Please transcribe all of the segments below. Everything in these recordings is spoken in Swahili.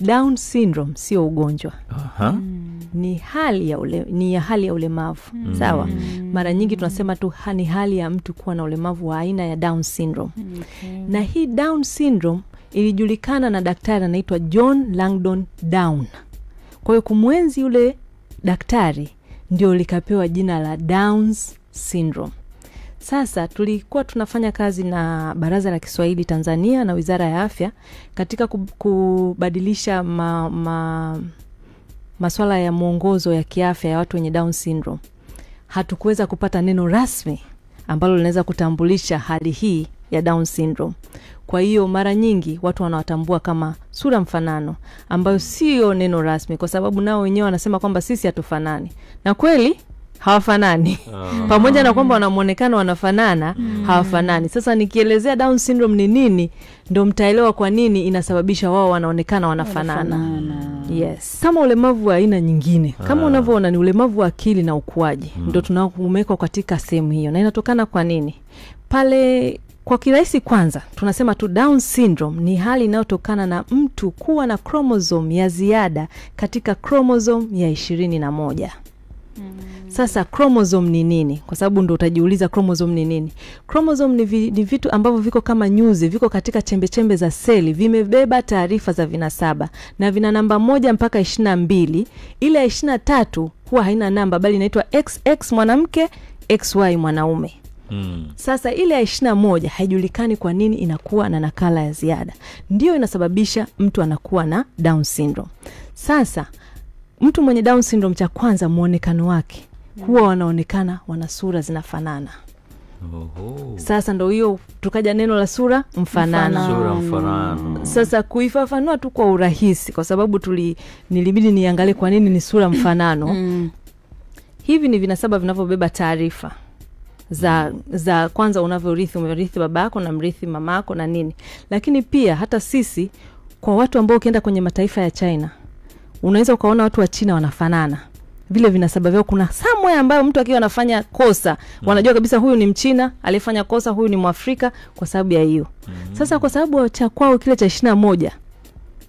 Down syndrome sio ugonjwa. Ni hali ya ulemavu. Sawa? Mara nyingi tunasema tu ni hali ya mtu kuwa na ulemavu wa aina ya Down syndrome. Na hii Down syndrome ilijulikana na daktari anaitwa John Langdon Down. Kwa hiyo kumwenzi yule daktari ndio likapewa jina la Down's syndrome. Sasa tulikuwa tunafanya kazi na Baraza la Kiswahili Tanzania na Wizara ya Afya katika kubadilisha masuala ya mwongozo ya kiafya ya watu wenye Down syndrome. Hatukuweza kupata neno rasmi ambalo linaweza kutambulisha hali hii ya Down syndrome. Kwa hiyo mara nyingi watu wanawatambua kama sura mfanano, ambayo sio neno rasmi kwa sababu nao wenyewe wanasema kwamba sisi hatufanani. Na kweli hawafanani. Pamoja na kwamba wanamuonekano wanafanana, hawafanani. Sasa nikielezea Down syndrome ni nini, ndio mtaelewa kwa nini inasababisha wao wanaonekana wanafanana. Yes. Kama ulemavu wa aina nyingine, kama unavyoona ni ulemavu wa akili na ukuaji, ndio tunaumeka katika sehemu hiyo. Na inatokana kwa nini? Pale kwa kirahisi kwanza, tunasema tu Down syndrome ni hali inayotokana na mtu kuwa na chromosome ya ziada katika chromosome ya 21. Sasa chromosome ni nini? Kwa sababu ndio utajiuliza chromosome ni nini. Chromosome ni vitu ambavyo viko kama nyuzi, viko katika chembe za seli, vimebeba taarifa za vinasaba na vina namba 1 mpaka 22. Ile ya 23 huwa haina namba bali inaitwa XX mwanamke, XY mwanaume. Sasa ile ya 21 haijulikani kwa nini inakuwa na nakala ya ziada. Ndio inasababisha mtu anakuwa na Down syndrome. Sasa mtu mwenye Down syndrome, cha kwanza muonekano wake huwa wanaonekana wana sura zinafanana. Sasa ndio hiyo tukaja neno la sura mfanano. Sasa kuifafanua tu kwa urahisi kwa sababu nilibidi niangalie kwa nini ni sura mfanano. Hivi ni vinasaba vinavyobeba taarifa za kwanza unavyorithi, umerithi babako na mrithi mamako na nini. Lakini pia hata sisi kwa watu ambao ukienda kwenye mataifa ya China, unaweza ukaona watu wa China wanafanana. Vile vinasaba vyao kuna somewhere ambayo mtu akiwa anafanya kosa, wanajua kabisa huyu ni Mchina, alifanya kosa, huyu ni Mwafrika kwa sababu ya hiyo. Sasa kwa sababu cha kwao kile cha 21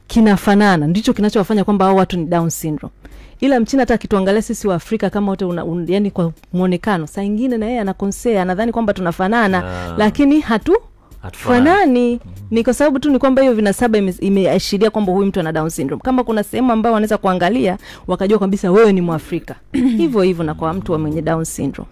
kinafanana, ndicho kinachowafanya kwamba hao watu ni Down syndrome. Ila Mchina hata akituangalia sisi wa Afrika kama wote yani kwa muonekano, saa nyingine na yeye anakonsea, anadhani kwamba tunafanana, lakini hatufanani. Ni kwa sababu tu ni kwamba hiyo vinasaba imeashiria kwamba huyu mtu ana Down syndrome. Kama kuna sehemu ambayo wanaweza kuangalia wakajua kabisa wewe ni Mwafrika. Hivyo na kwa mtu mwenye Down syndrome.